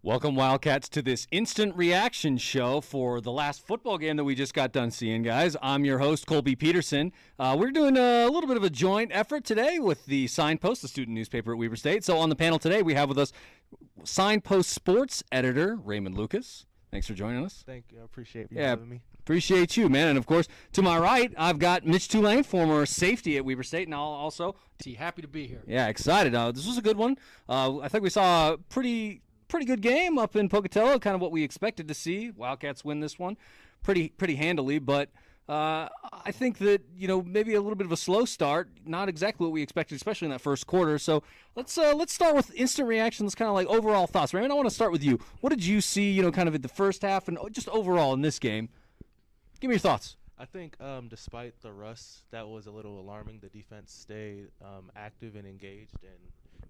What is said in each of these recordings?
Welcome, Wildcats, to this instant reaction show for the last football game that we just got done seeing, guys. I'm your host, Colby Peterson. We're doing a little bit of a joint effort today with the Signpost, the student newspaper at Weber State. So on the panel today, we have with us Signpost sports editor Raymond Lucas. Thanks for joining us. Thank you. I appreciate you having me. Appreciate you, man. And, of course, to my right, I've got Mitch Tulane, former safety at Weber State, and also happy to be here. Yeah, excited. This was a good one. I think we saw a pretty good game up in Pocatello, kind of what we expected to see. Wildcats win this one pretty handily, but I think that, maybe a little bit of a slow start, not exactly what we expected, especially in that first quarter. So let's start with instant reactions, kind of like overall thoughts. Raymond, I want to start with you. What did you see, kind of at the first half and just overall in this game? Give me your thoughts. I think despite the rust, that was a little alarming. The defense stayed active and engaged and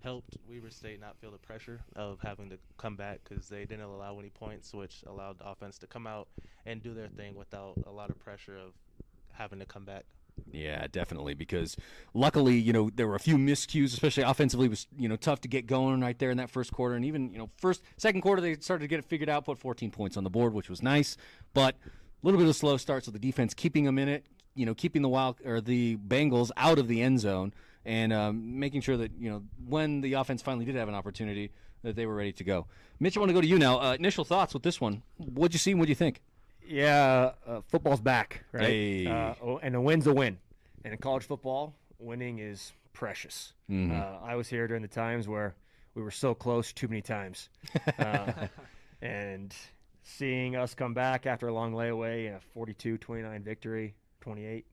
helped Weber State not feel the pressure of having to come back because they didn't allow any points, which allowed the offense to come out and do their thing without a lot of pressure of having to come back. Yeah, definitely, because luckily, there were a few miscues, especially offensively. It was, tough to get going right there in that first quarter. And even, second quarter, they started to get it figured out, put 14 points on the board, which was nice. But a little bit of a slow start, so the defense keeping them in it, keeping the Bengals out of the end zone, and making sure that, when the offense finally did have an opportunity, that they were ready to go. Mitch, I want to go to you now. Initial thoughts with this one. What'd you see and what'd you think? Yeah, football's back, right? Hey. And a win's a win. And in college football, winning is precious. Mm-hmm. I was here during the times where we were so close too many times. And seeing us come back after a long layaway, a 42-29 victory, 28,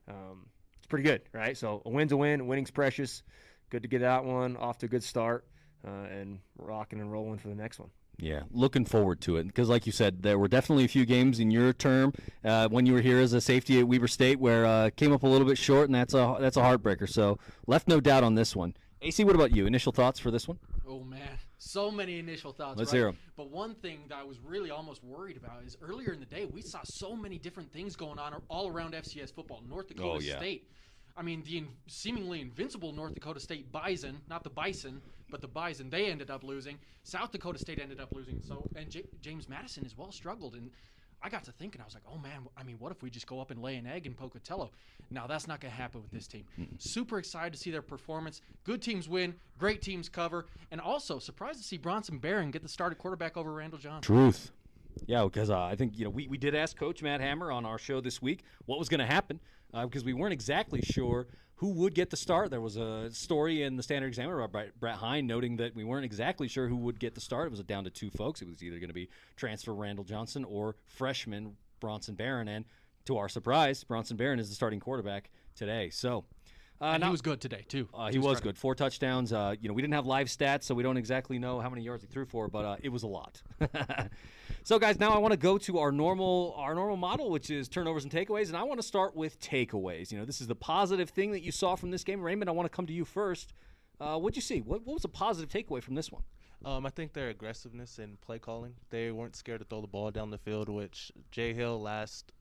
it's pretty good, right? So a win's a win. Winning's precious. Good to get that one off to a good start and rocking and rolling for the next one. Yeah, looking forward to it because, like you said, there were definitely a few games in your term when you were here as a safety at Weber State where came up a little bit short, and that's a heartbreaker. So left no doubt on this one. AC, what about you? Initial thoughts for this one? Oh, man, so many initial thoughts. Let's right? hear them. But one thing that I was really almost worried about is earlier in the day we saw so many different things going on all around FCS football. North Dakota State. I mean, the seemingly invincible North Dakota State Bison, not the Bison, but the Bison, they ended up losing. South Dakota State ended up losing. And James Madison as well struggled. And I got to thinking, I was like, oh, man, I mean, what if we just go up and lay an egg in Pocatello? Now, that's not going to happen with this team. Super excited to see their performance. Good teams win, great teams cover, and also surprised to see Bronson Barron get the start at quarterback over Randall Johnson. Truth. Yeah, because I think, we did ask Coach Matt Hammer on our show this week what was going to happen because we weren't exactly sure who would get the start. There was a story in the Standard Examiner about Brett Hine noting that we weren't exactly sure who would get the start. It was down to two folks. It was either going to be transfer Randall Johnson or freshman Bronson Barron. And to our surprise, Bronson Barron is the starting quarterback today. So, and he was good today, too. He was good. 4 touchdowns. We didn't have live stats, so we don't exactly know how many yards he threw for, but it was a lot. So, guys, now I want to go to our normal model, which is turnovers and takeaways, and I want to start with takeaways. This is the positive thing that you saw from this game. Raymond, I want to come to you first. What'd you see? What was a positive takeaway from this one? I think their aggressiveness in play calling. They weren't scared to throw the ball down the field, which Jay Hill last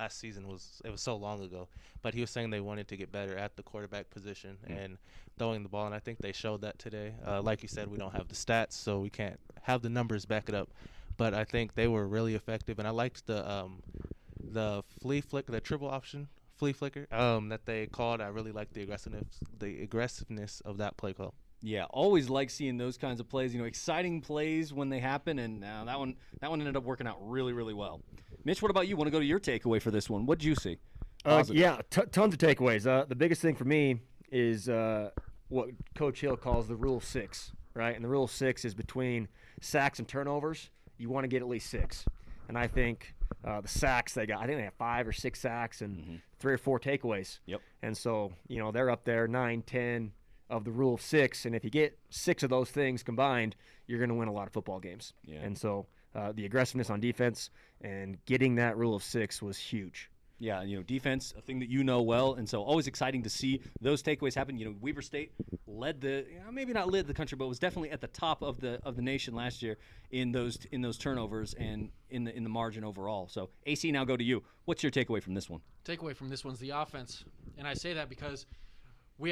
season was so long ago. But he was saying they wanted to get better at the quarterback position and throwing the ball, and I think they showed that today. Like you said, we don't have the stats, so we can't have the numbers back it up. But I think they were really effective, and I liked the flea flicker, the triple option flea flicker that they called. I really liked the aggressiveness of that play call. Yeah, always like seeing those kinds of plays. Exciting plays when they happen, and that one ended up working out really, really well. Mitch, what about you? Want to go to your takeaway for this one? What did you see? Tons of takeaways. The biggest thing for me is what Coach Hill calls the Rule of 6, right? And the Rule of 6 is between sacks and turnovers. You want to get at least 6. And I think the sacks they got, I think they have 5 or 6 sacks and 3 or 4 takeaways. Yep. And so, they're up there 9, 10 of the Rule of 6. And if you get 6 of those things combined, you're going to win a lot of football games. Yeah. And so the aggressiveness on defense and getting that Rule of 6 was huge. Yeah, defense, a thing that well, and so always exciting to see those takeaways happen. Weber State led maybe not led the country, but was definitely at the top of the nation last year in those turnovers and in the margin overall. So AC, now go to you. What's your takeaway from this one? Takeaway from this one's the offense, and I say that because we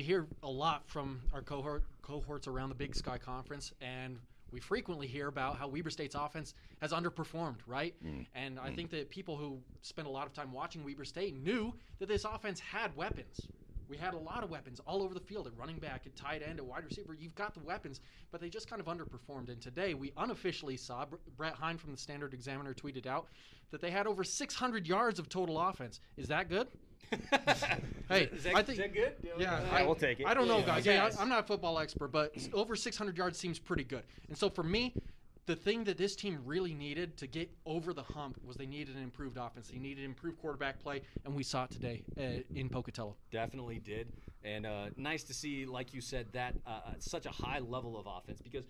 hear a lot from our cohorts around the Big Sky Conference, and we frequently hear about how Weber State's offense has underperformed, right? And I think that people who spend a lot of time watching Weber State knew that this offense had weapons. We had a lot of weapons all over the field at running back, at tight end, at wide receiver. You've got the weapons, but they just kind of underperformed. And today we unofficially saw Brett Hine from the Standard Examiner tweeted out that they had over 600 yards of total offense. Is that good? Hey, is that good? Yeah, we'll take it. I don't know, guys. Yeah, I'm not a football expert, but over 600 yards seems pretty good. And so for me, the thing that this team really needed to get over the hump was they needed an improved offense. They needed improved quarterback play, and we saw it today in Pocatello. Definitely did. And nice to see, like you said, that such a high level of offense because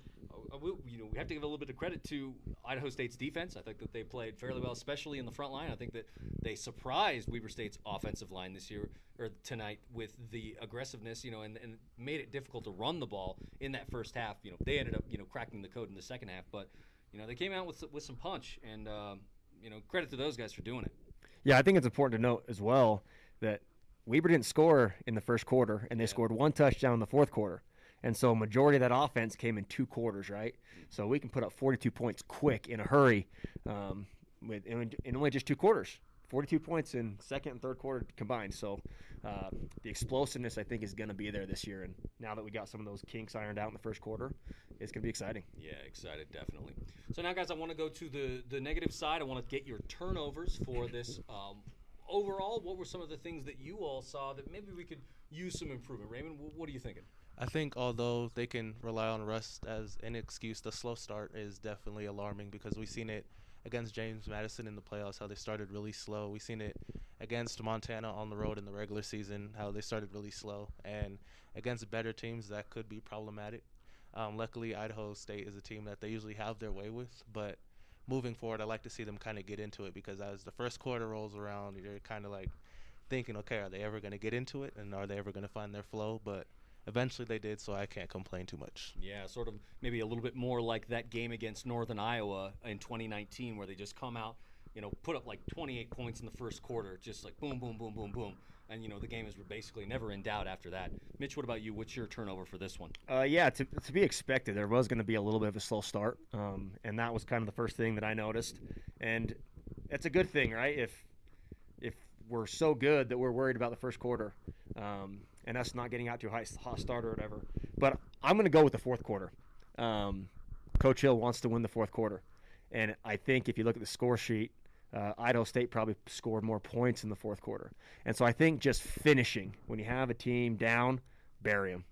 we have to give a little bit of credit to Idaho State's defense. I think that they played fairly well, especially in the front line. I think that they surprised Weber State's offensive line this year or tonight with the aggressiveness, and made it difficult to run the ball in that first half. They ended up cracking the code in the second half, but they came out with some punch, and credit to those guys for doing it. Yeah, I think it's important to note as well that Weber didn't score in the first quarter, and they scored one touchdown in the fourth quarter. And so a majority of that offense came in 2 quarters, right? So we can put up 42 points quick in a hurry in only just 2 quarters. 42 points in second and third quarter combined. So the explosiveness, I think, is going to be there this year. And now that we got some of those kinks ironed out in the first quarter, it's going to be exciting. Yeah, excited, definitely. So now, guys, I want to go to the negative side. I want to get your turnovers for this. Overall, what were some of the things that you all saw that maybe we could use some improvement? Raymond, what are you thinking? I think although they can rely on rust as an excuse, the slow start is definitely alarming because we've seen it against James Madison in the playoffs, how they started really slow. We've seen it against Montana on the road in the regular season, how they started really slow. And against better teams, that could be problematic. Luckily, Idaho State is a team that they usually have their way with, but moving forward, I like to see them kind of get into it because as the first quarter rolls around, you're kind of like thinking, okay, are they ever going to get into it and are they ever going to find their flow? But eventually they did, so I can't complain too much. Yeah, sort of maybe a little bit more like that game against Northern Iowa in 2019 where they just come out, put up like 28 points in the first quarter, just like boom, boom, boom, boom, boom. And, the game is basically never in doubt after that. Mitch, what about you? What's your turnover for this one? Yeah, to be expected. There was going to be a little bit of a slow start, and that was kind of the first thing that I noticed. And it's a good thing, right? If we're so good that we're worried about the first quarter and us not getting out to a hot start or whatever. But I'm going to go with the fourth quarter. Coach Hill wants to win the fourth quarter. And I think if you look at the score sheet, Idaho State probably scored more points in the fourth quarter. And so I think just finishing, when you have a team down, bury them.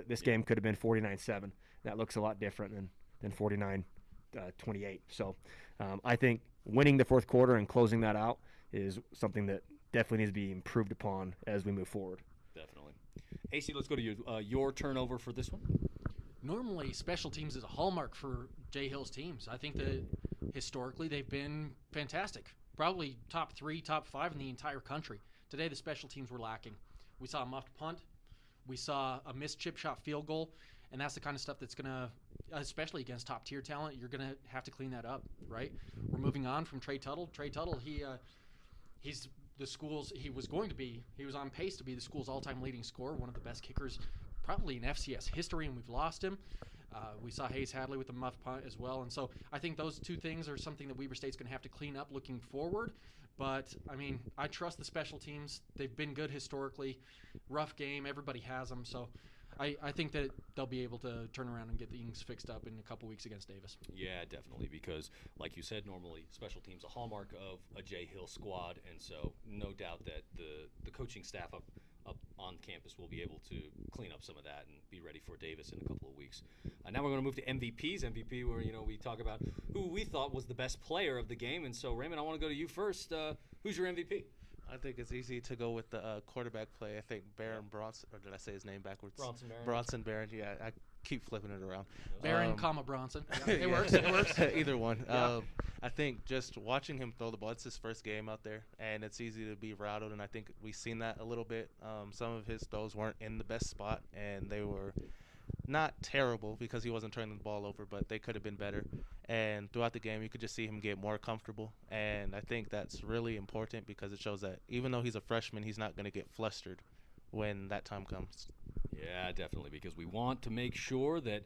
This game could have been 49-7. That looks a lot different than 49-28. So I think winning the fourth quarter and closing that out is something that definitely needs to be improved upon as we move forward. Definitely. AC, let's go to you. Your turnover for this one? Normally, special teams is a hallmark for Jay Hill's teams. I think that historically they've been fantastic. Probably top 3, top 5 in the entire country. Today, the special teams were lacking. We saw a muffed punt. We saw a missed chip shot field goal. And that's the kind of stuff that's going to, especially against top-tier talent, you're going to have to clean that up, right? We're moving on from Trey Tuttle. Trey Tuttle, he's the school's, he was on pace to be the school's all-time leading scorer, one of the best kickers probably in FCS history, and we've lost him. We saw Hayes Hadley with the muff punt as well. And so I think those 2 things are something that Weber State's going to have to clean up looking forward. But, I trust the special teams. They've been good historically. Rough game. Everybody has them. So I think that they'll be able to turn around and get things fixed up in a couple weeks against Davis. Yeah, definitely, because like you said, normally special teams a hallmark of a Jay Hill squad, and so no doubt that the coaching staff up on campus will be able to clean up some of that and be ready for Davis in a couple of weeks. Now we're going to move to MVPs. MVP, where we talk about who we thought was the best player of the game, and so Raymond, I want to go to you first. Who's your MVP? I think it's easy to go with the quarterback play. I think Barron Bronson, or did I say his name backwards? Bronson Barron. Yeah, I keep flipping it around. Barron, Bronson. Yeah, it works. It works. Either one. Yeah. I think just watching him throw the ball, it's his first game out there, and it's easy to be rattled, and I think we've seen that a little bit. Some of his throws weren't in the best spot, and they were not terrible because he wasn't turning the ball over, but they could have been better. And throughout the game, you could just see him get more comfortable. And I think that's really important because it shows that even though he's a freshman, he's not going to get flustered when that time comes. Yeah, definitely, because we want to make sure that,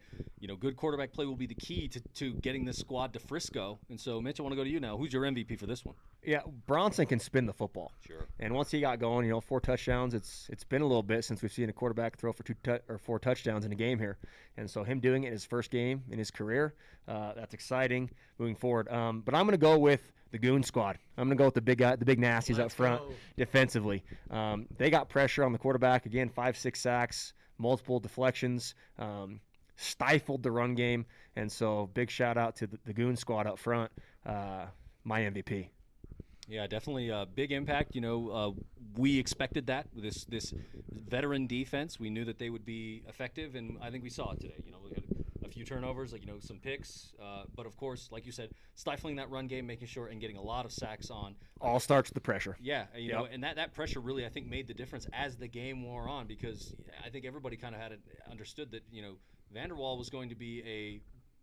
good quarterback play will be the key to getting this squad to Frisco. And so, Mitch, I want to go to you now. Who's your MVP for this one? Yeah, Bronson can spin the football. Sure. And once he got going, 4 touchdowns. It's been a little bit since we've seen a quarterback throw for 4 touchdowns in a game here. And so him doing it in his first game in his career, that's exciting moving forward. But I'm going to go with the Goon Squad. I'm going to go with the big nasties up front defensively. They got pressure on the quarterback. Again, 5-6 sacks, multiple deflections, stifled the run game. And so big shout out to the Goon Squad up front, my MVP. Yeah, definitely a big impact. We expected that with this veteran defense. We knew that they would be effective, and I think we saw it today. We had a few turnovers, some picks, but of course, like you said, stifling that run game, making sure and getting a lot of sacks on. All starts with the pressure. Yeah, and that pressure really, I think, made the difference as the game wore on, because I think everybody kind of had understood that Vanderwall was going to be a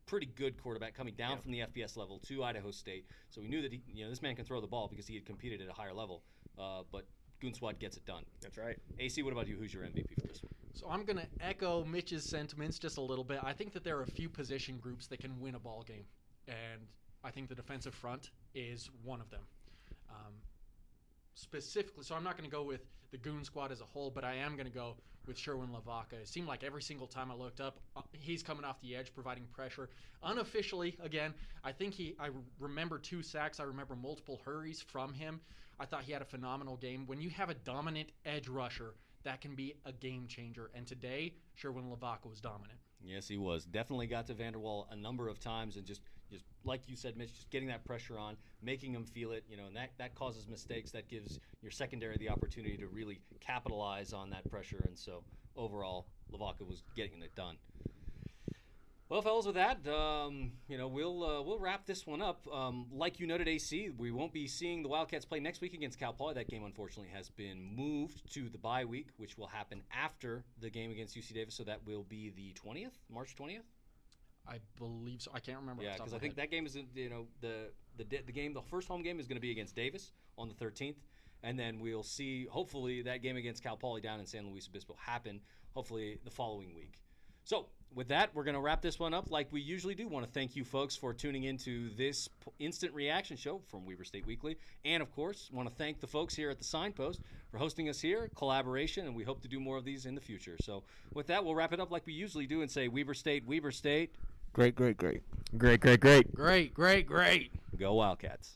pretty good quarterback coming down from the FBS level to Idaho State. So we knew that this man can throw the ball because he had competed at a higher level. But Goon Squad gets it done. That's right. AC, what about you? Who's your MVP for this one? So I'm going to echo Mitch's sentiments just a little bit. I think that there are a few position groups that can win a ball game, and I think the defensive front is one of them. Specifically, so I'm not going to go with the Goon Squad as a whole, but I am going to go with Sherwin Lavaca. It seemed like every single time I looked up, he's coming off the edge, providing pressure. Unofficially, again, I think I remember 2 sacks. I remember multiple hurries from him. I thought he had a phenomenal game. When you have a dominant edge rusher, that can be a game changer. And today, Sherwin Lavaca was dominant. Yes, he was. Definitely got to Vanderwall a number of times, and just like you said, Mitch, just getting that pressure on, making him feel it, and that causes mistakes. That gives your secondary the opportunity to really capitalize on that pressure. And so overall, Lavaca was getting it done. Well, fellas, with that, we'll wrap this one up. Like you noted, AC, we won't be seeing the Wildcats play next week against Cal Poly. That game, unfortunately, has been moved to the bye week, which will happen after the game against UC Davis. So that will be the 20th, March 20th. I believe so. I can't remember. Yeah, because I think that game is, the game. The first home game is going to be against Davis on the 13th, and then we'll see. Hopefully, that game against Cal Poly down in San Luis Obispo happen. Hopefully, the following week. So, with that, we're going to wrap this one up like we usually do. Want to thank you folks for tuning into this instant reaction show from Weber State Weekly. And, of course, want to thank the folks here at the Signpost for hosting us here, collaboration, and we hope to do more of these in the future. So, with that, we'll wrap it up like we usually do and say Weber State, Weber State. Great, great, great. Great, great, great. Great, great, great. Go Wildcats.